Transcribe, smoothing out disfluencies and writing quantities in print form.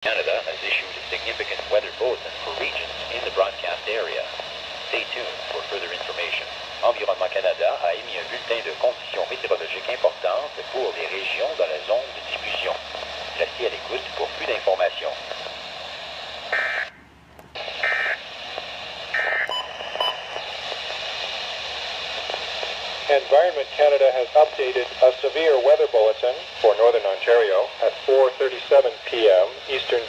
Canada has issued a significant weather bulletin for regions in the broadcast area. Stay tuned for further information. Environnement Canada a émis un bulletin de conditions météorologiques importantes pour les régions dans la zone de diffusion. Restez à l'écoute pour plus d'informations. Environment Canada has updated a severe weather bulletin for Northern Ontario at 4:37 p.m. Eastern